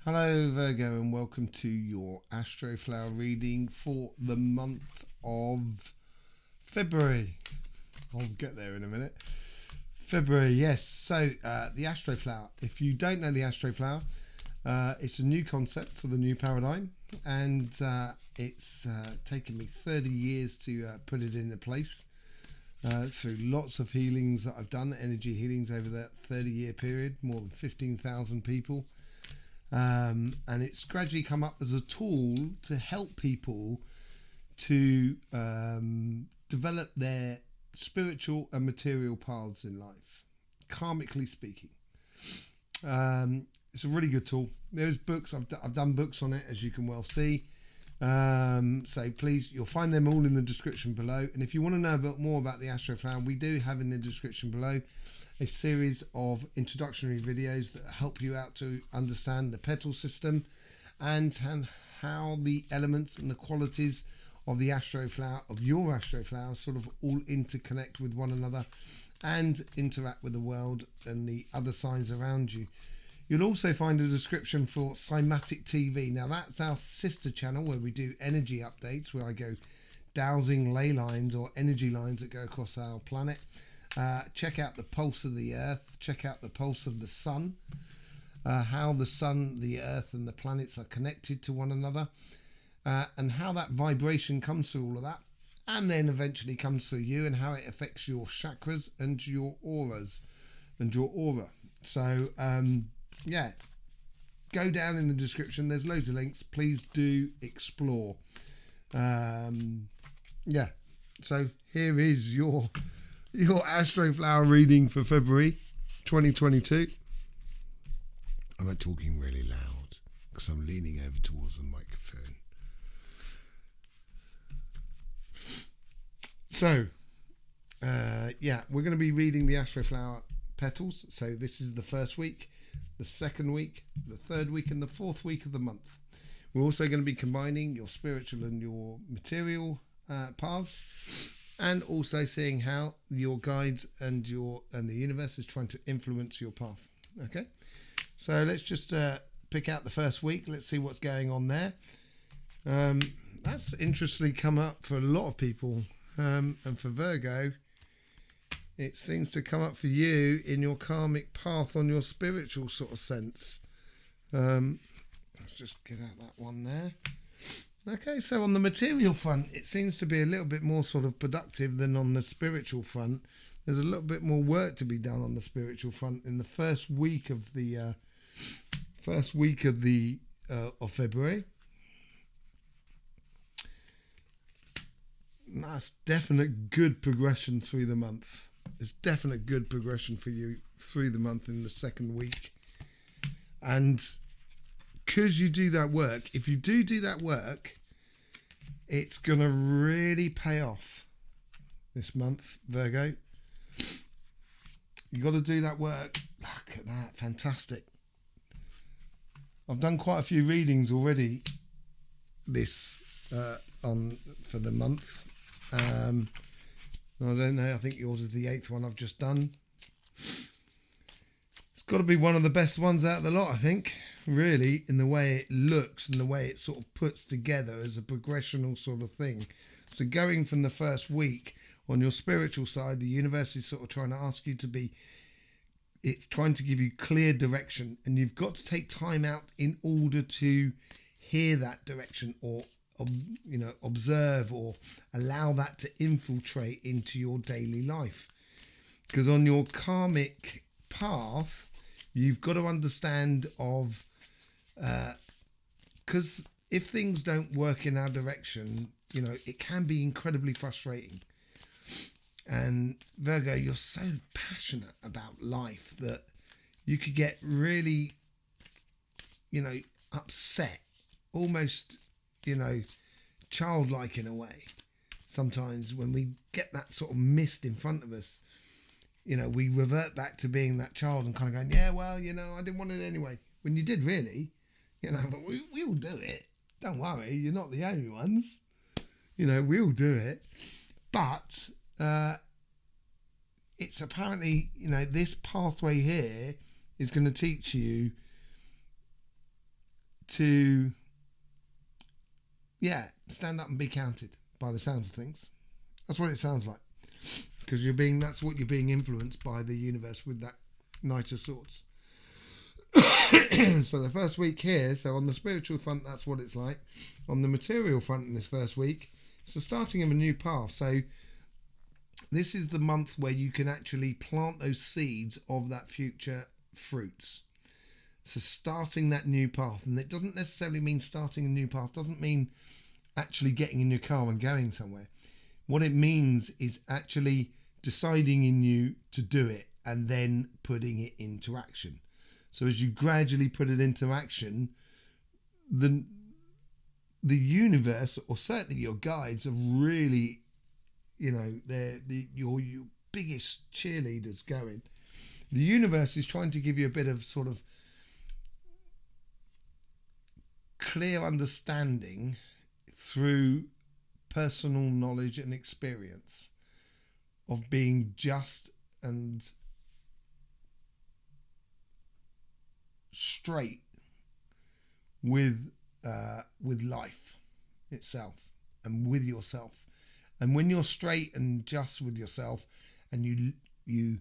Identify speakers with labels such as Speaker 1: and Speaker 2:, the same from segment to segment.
Speaker 1: Hello Virgo and welcome to your Astroflower reading for the month of February. I'll get there in a minute. February, yes. So the Astroflower. If you don't know the Astroflower, it's a new concept for the new paradigm, and it's taken me 30 years to put it into place through lots of healings that I've done, energy healings over that 30-year period, more than 15,000 people. And it's gradually come up as a tool to help people to develop their spiritual and material paths in life, karmically speaking. It's a really good tool. There's books, I've done books on it, as you can well see. So please, you'll find them all in the description below. And if you want to know a bit more about the Astroflower, we do have in the description below a series of introductory videos that help you out to understand the petal system and how the elements and the qualities of the Astroflower, of your Astroflower, sort of all interconnect with one another and interact with the world and the other signs around you. You'll also find a description for Cymatic TV. Now that's our sister channel where we do energy updates, where I go dowsing ley lines or energy lines that go across our planet. Check out the pulse of the earth, check out the pulse of the sun, how the sun, the earth and the planets are connected to one another, and how that vibration comes through all of that and then eventually comes through you, and how it affects your chakras and your auras and your aura. So yeah, go down in the description, there's loads of links, please do explore. Yeah, so here is your Astroflower reading for February 2022. I'm not talking really loud because I'm leaning over towards the microphone. So, yeah, we're going to be reading the Astroflower petals. So this is the first week, the second week, the third week, and the fourth week of the month. We're also going to be combining your spiritual and your material paths, and also seeing how your guides and the universe is trying to influence your path. Okay, so let's just pick out the first week. Let's see what's going on there. That's interestingly come up for a lot of people, and for Virgo, it seems to come up for you in your karmic path on your spiritual sort of sense. Let's just get out that one there. Okay, so on the material front, it seems to be a little bit more sort of productive than on the spiritual front. There's a little bit more work to be done on the spiritual front in the first week of the of February. That's definite good progression through the month. It's definite good progression for you through the month in the second week. And because you do that work, if you do that work, it's going to really pay off this month, Virgo. You got to do that work. Look at that, fantastic. I've done quite a few readings already this for the month. I don't know, I think yours is the 8th one I've just done. It's got to be one of the best ones out of the lot, I think, really, in the way it looks and the way it sort of puts together as a progressional sort of thing. So going from the first week on your spiritual side, the universe is sort of trying to ask you to be, it's trying to give you clear direction, and you've got to take time out in order to hear that direction, or observe or allow that to infiltrate into your daily life. Because on your karmic path, you've got to understand of, because if things don't work in our direction, it can be incredibly frustrating. And Virgo, you're so passionate about life that you could get really, upset, almost, childlike in a way. Sometimes when we get that sort of mist in front of us, we revert back to being that child and kind of going, yeah, well, I didn't want it anyway. When you did really, but we all do it. Don't worry, you're not the only ones. We all do it. But it's apparently, this pathway here is going to teach you to, stand up and be counted by the sounds of things. That's what it sounds like. Because that's what you're being influenced by the universe with that Knight of Swords. So the first week here, so on the spiritual front, that's what it's like. On the material front in this first week, it's the starting of a new path. So this is the month where you can actually plant those seeds of that future fruits. So starting that new path, and it doesn't necessarily mean starting a new path, doesn't mean actually getting in your car and going somewhere. What it means is actually deciding in you to do it and then putting it into action. So as you gradually put it into action, the universe, or certainly your guides, are really, they're your biggest cheerleaders going. The universe is trying to give you a bit of sort of clear understanding through personal knowledge and experience of being just and straight with life itself and with yourself. And when you're straight and just with yourself, and you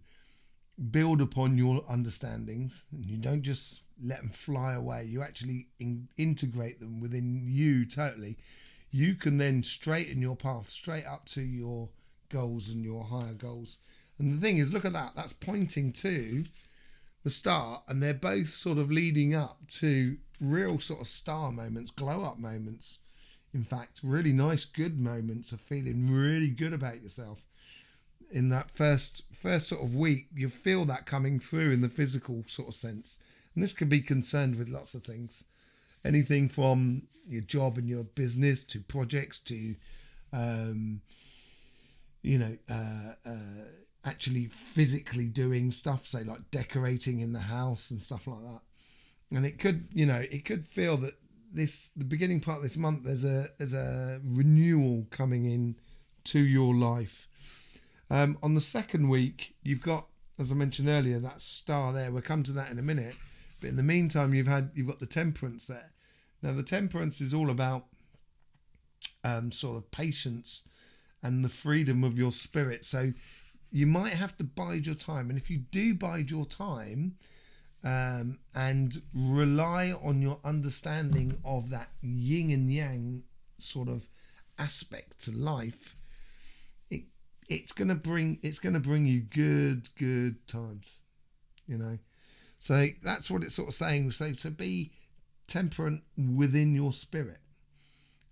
Speaker 1: build upon your understandings, and you don't just let them fly away, you actually integrate them within you totally, you can then straighten your path straight up to your goals and your higher goals. And the thing is, look at that, that's pointing to the start, and they're both sort of leading up to real sort of star moments, glow up moments. In fact, really nice, good moments of feeling really good about yourself. In that first sort of week, you feel that coming through in the physical sort of sense. And this could be concerned with lots of things. Anything from your job and your business to projects to, actually physically doing stuff, say like decorating in the house and stuff like that. And it could feel that the beginning part of this month, there's a renewal coming in to your life. On the second week, you've got, as I mentioned earlier, that star there. We'll come to that in a minute. But in the meantime, you've got the Temperance there. Now, the Temperance is all about sort of patience and the freedom of your spirit. So you might have to bide your time. And if you do bide your time and rely on your understanding of that yin and yang sort of aspect to life, it's gonna bring you good times, So that's what it's sort of saying. So to be temperate within your spirit,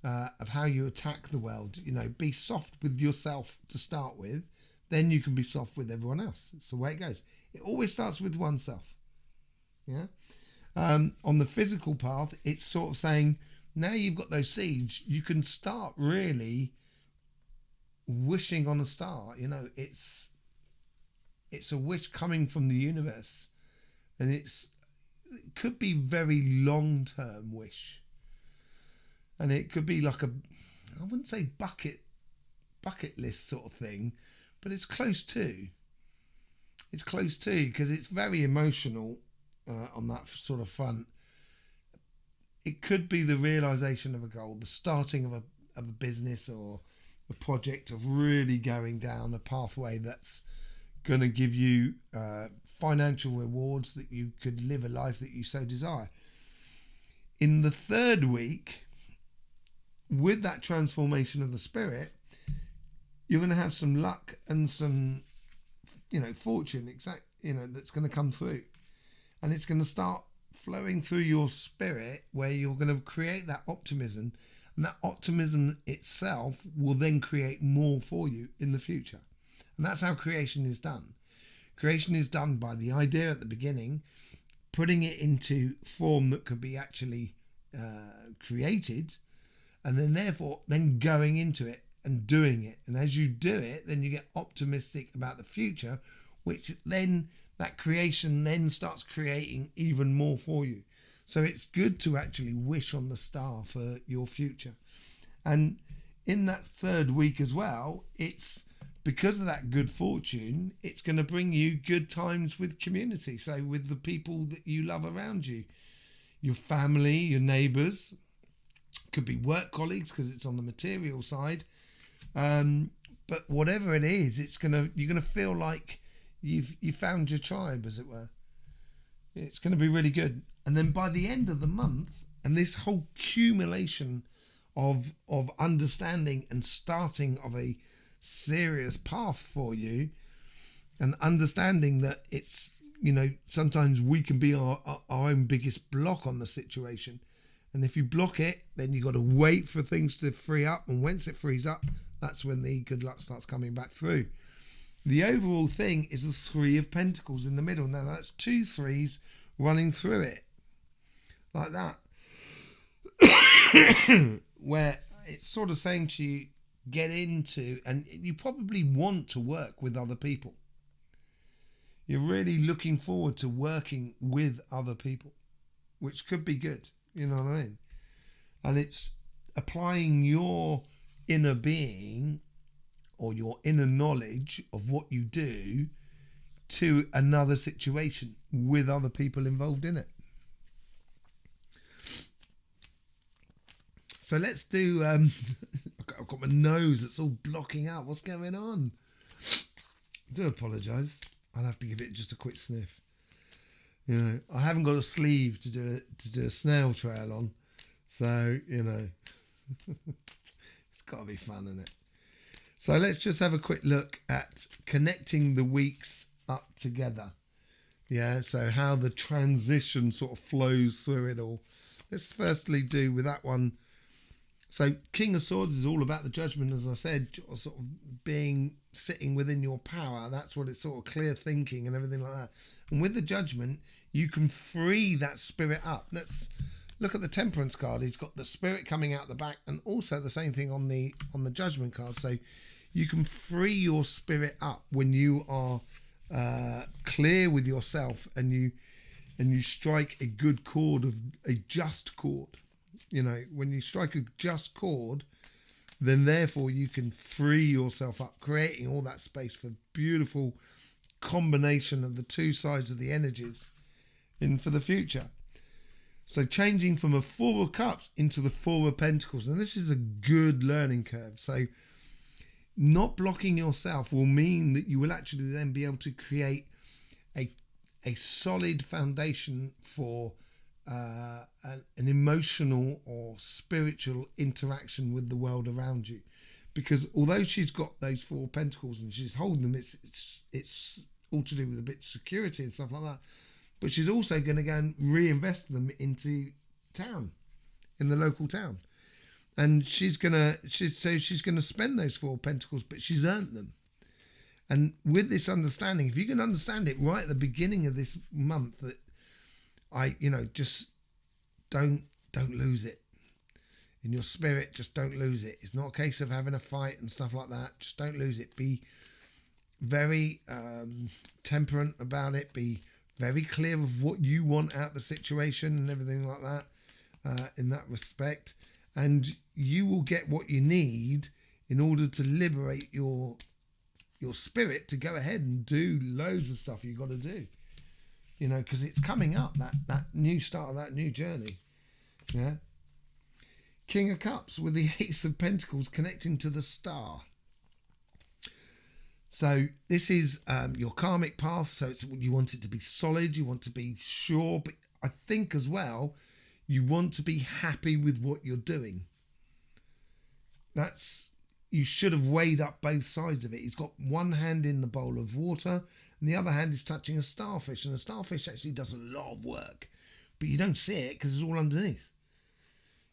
Speaker 1: of how you attack the world. Be soft with yourself to start with, then you can be soft with everyone else. It's the way it goes. It always starts with oneself. Yeah. On the physical path, it's sort of saying, now you've got those seeds, you can start really wishing on a star. It's a wish coming from the universe, and it could be very long-term wish, and it could be like I wouldn't say bucket list sort of thing, but it's close to because it's very emotional on that sort of front. It could be the realization of a goal, the starting of a business or a project, of really going down a pathway that's going to give you financial rewards, that you could live a life that you so desire. In the third week, with that transformation of the spirit, you're going to have some luck and some, fortune, that's going to come through. And it's going to start flowing through your spirit, where you're going to create that optimism. And that optimism itself will then create more for you in the future. And that's how creation is done. Creation is done by the idea at the beginning, putting it into form that could be actually created, and then therefore going into it and doing it. And as you do it, then you get optimistic about the future, which then that creation then starts creating even more for you. So it's good to actually wish on the star for your future. And in that third week as well, it's because of that good fortune, it's going to bring you good times with community. So with the people that you love around you, your family, your neighbours. Could be work colleagues because it's on the material side. But whatever it is, you're gonna feel like you found your tribe, as it were. It's going to be really good. And then by the end of the month, and this whole accumulation of understanding and starting of a serious path for you, and understanding that it's, sometimes we can be our own biggest block on the situation. And if you block it, then you got to wait for things to free up. And once it frees up, that's when the good luck starts coming back through. The overall thing is the Three of Pentacles in the middle. Now that's 2 threes running through it. Like that. Where it's sort of saying to you, get into, and you probably want to work with other people. You're really looking forward to working with other people, which could be good. You know what I mean? And it's applying your inner being or your inner knowledge of what you do to another situation with other people involved in it. So let's do, I've got my nose, it's all blocking out. What's going on? I do apologise. I'll have to give it just a quick sniff. I haven't got a sleeve to do a snail trail on. So, it's got to be fun, isn't it? So let's just have a quick look at connecting the weeks up together. Yeah, so how the transition sort of flows through it all. Let's firstly do with that one. So King of Swords is all about the judgment, as I said, sort of sitting within your power. That's what it's sort of clear thinking and everything like that. And with the judgment, you can free that spirit up. Let's look at the Temperance card. He's got the spirit coming out the back, and also the same thing on the judgment card. So you can free your spirit up when you are clear with yourself, and you strike a good chord, of a just chord. When you strike a just chord, then therefore you can free yourself up, creating all that space for beautiful combination of the two sides of the energies in for the future. So changing from a Four of Cups into the Four of Pentacles, and this is a good learning curve. So not blocking yourself will mean that you will actually then be able to create a solid foundation for an emotional or spiritual interaction with the world around you. Because although she's got those Four Pentacles and she's holding them, it's all to do with a bit of security and stuff like that. But she's also going to go and reinvest them into town, in the local town. And she's going to spend those Four Pentacles, but she's earned them. And with this understanding, if you can understand it right at the beginning of this month, that just don't lose it. In your spirit, just don't lose it. It's not a case of having a fight and stuff like that. Just don't lose it. Be very temperate about it. Be very clear of what you want out of the situation and everything like that in that respect. And you will get what you need in order to liberate your spirit to go ahead and do loads of stuff you've got to do. Because it's coming up, that new start of that new journey. Yeah. King of Cups with the Ace of Pentacles connecting to the Star. So this is your karmic path. So you want it to be solid. You want to be sure. But I think as well, you want to be happy with what you're doing. You should have weighed up both sides of it. He's got one hand in the bowl of water and the other hand is touching a starfish. And the starfish actually does a lot of work. But you don't see it because it's all underneath.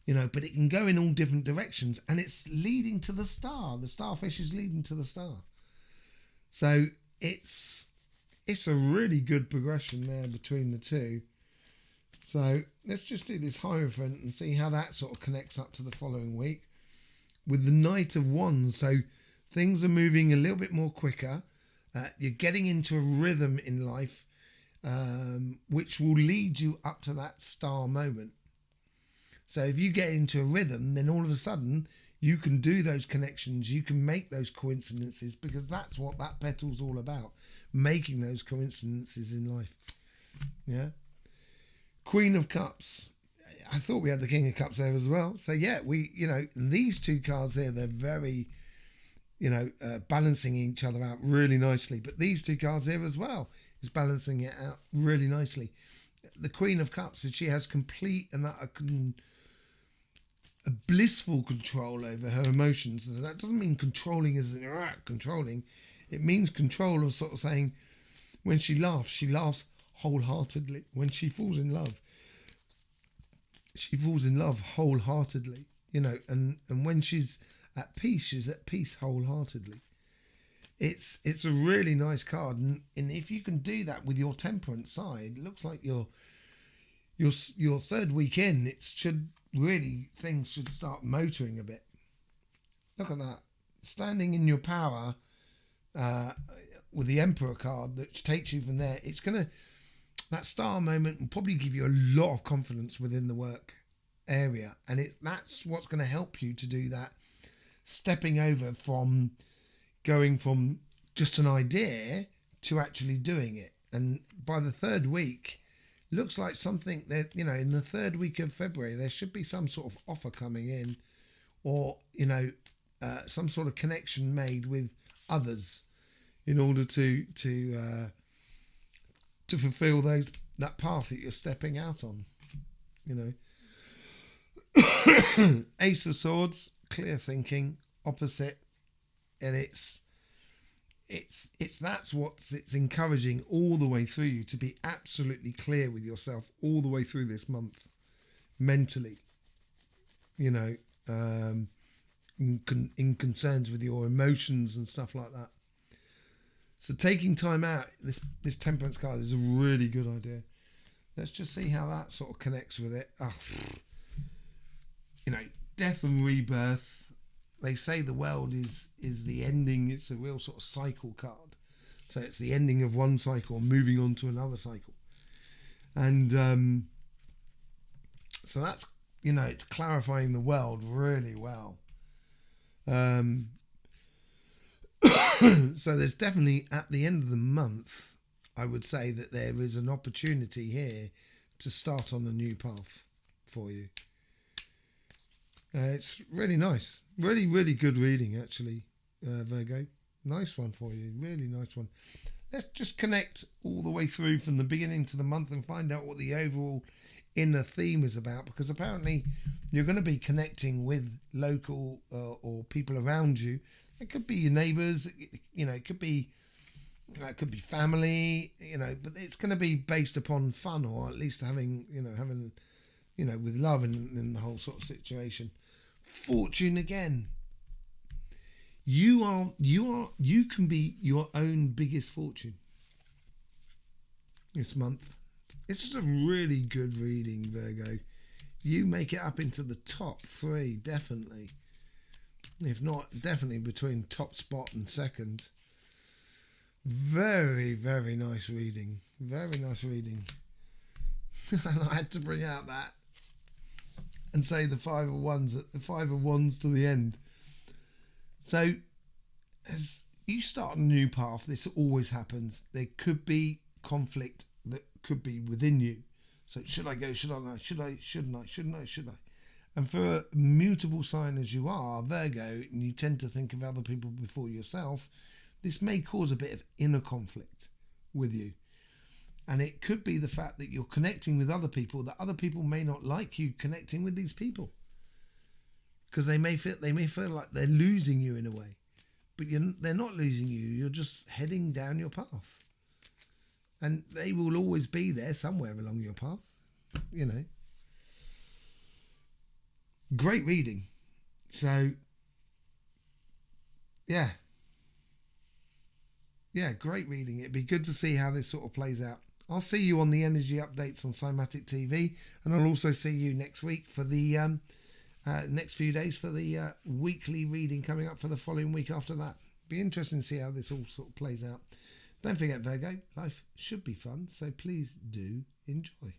Speaker 1: But it can go in all different directions and it's leading to the star. The starfish is leading to the star. So it's a really good progression there between the two. So let's just do this Hierophant and see how that sort of connects up to the following week. With the Knight of Wands, so things are moving a little bit more quicker. You're getting into a rhythm in life, which will lead you up to that star moment. So if you get into a rhythm, then all of a sudden you can do those connections, you can make those coincidences, because that's what that petal's all about, making those coincidences in life. Yeah. Queen of Cups. I thought we had the King of Cups there as well. So yeah, these two cards here, they're very, balancing each other out really nicely. But these two cards here as well is balancing it out really nicely. The Queen of Cups, she has complete and utter a blissful control over her emotions. And that doesn't mean controlling as in controlling. It means control of sort of saying, when she laughs wholeheartedly. When she falls in love wholeheartedly. And when she's at peace wholeheartedly. It's a really nice card, and if you can do that with your temperance side, it looks like your third week in, things should start motoring a bit. Look at that, standing in your power with the Emperor card, which takes you from there. That star moment will probably give you a lot of confidence within the work area, and that's what's going to help you to do that, stepping over from going from just an idea to actually doing it. And by the third week, looks like something that, in the third week of February, there should be some sort of offer coming in, or, some sort of connection made with others in order to fulfill that path that you're stepping out on, Ace of Swords, clear thinking, opposite, and it's encouraging all the way through you to be absolutely clear with yourself all the way through this month, mentally, in concerns with your emotions and stuff like that. So taking time out, this temperance card is a really good idea. Let's just see how that sort of connects with it. Death and rebirth. They say the world is the ending. It's a real sort of cycle card. So it's the ending of one cycle and moving on to another cycle. And so that's, it's clarifying the world really well. So there's definitely, at the end of the month, I would say that there is an opportunity here to start on a new path for you. It's really nice. Really, really good reading, actually, Virgo. Nice one for you. Really nice one. Let's just connect all the way through from the beginning to the month and find out what the overall inner theme is about, because apparently you're going to be connecting with local or people around you. It could be your neighbours, it could be family, but it's going to be based upon fun, or at least having with love in the whole sort of situation. Fortune again. You can be your own biggest fortune this month. It's just a really good reading, Virgo. You make it up into the top 3, definitely. If not, definitely between top spot and second. Very, very nice reading. Very nice reading. And I had to bring out that and say the 5 of Wands to the end. So as you start a new path, this always happens. There could be conflict that could be within you. So should I go? Should I not? Should I? Shouldn't I? Shouldn't I? Should I? And for a mutable sign as you are, Virgo, and you tend to think of other people before yourself, this may cause a bit of inner conflict with you. And it could be the fact that you're connecting with other people, that other people may not like you connecting with these people, because they may feel like they're losing you in a way, but they're not losing you. You're just heading down your path, and they will always be there somewhere along your path. Great reading. So yeah, great reading. It'd be good to see how this sort of plays out. I'll see you on the energy updates on Cymatic TV, and I'll also see you next week for the next few days for the weekly reading coming up for the following week after that. Be interesting to see how this all sort of plays out. Don't forget, Virgo, life should be fun, so please do enjoy.